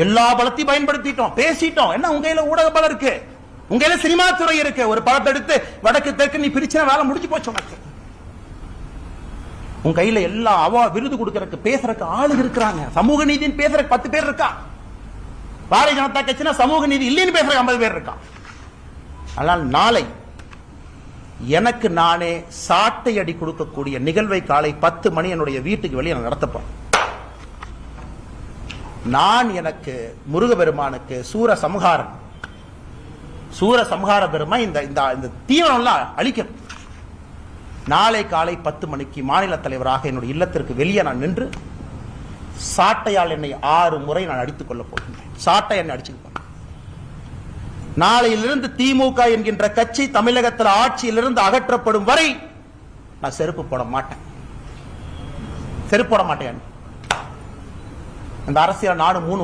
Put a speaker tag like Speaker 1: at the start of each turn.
Speaker 1: எல்லா பலத்தையும் பயன்படுத்திட்டோம், பேசிட்டோம். என்ன உங்க கையில ஊடக பலம் இருக்கு, உங்க கையில சினிமா துறை இருக்கு. ஒரு படத்தை எடுத்து வடக்கு தெற்கு நீ பிரிச்சா வேலை முடிஞ்சு போச்சு உனக்கு. உங்க கையில எல்லா விருது கொடுக்கறதுக்கு பேசுறதுக்கு ஆளு இருக்கிறாங்க. சமூக நீதினு பேசுறதுக்கு 10 பேர் இருக்கா. பாரதிய ஜனதா கட்சினா சமூக நீதி இல்லைன்னு பேசுற 50 பேர் இருக்கா. ஆனால் நாளை எனக்கு நானே சாட்டை அடி கொடுக்கக்கூடிய நிகழ்வை காலை 10 மணி என்னுடைய வீட்டுக்கு வெளியே நடத்தப்போம். நான் எனக்கு முருகபெருமானுக்கு சூர சம்ஹார பெருமா இந்த தீவிரம்லாம் அழிக்கணும். நாளை காலை 10 மணிக்கு மாநில தலைவராக என்னுடைய இல்லத்திற்கு வெளியே நான் நின்று சாட்டையால் என்னை 6 முறை நான் அடித்துக் கொள்ள போகின்றேன். சாட்டை என்னை அடிச்சுட்டு போறேன். நாளையிலிருந்து திமுக என்கின்ற கட்சி தமிழகத்தில் ஆட்சியிலிருந்து அகற்றப்படும் வரை நான் செருப்பு போட மாட்டேன். செருப்பு போட மாட்டேன். அந்த அரசியல் நானும் 3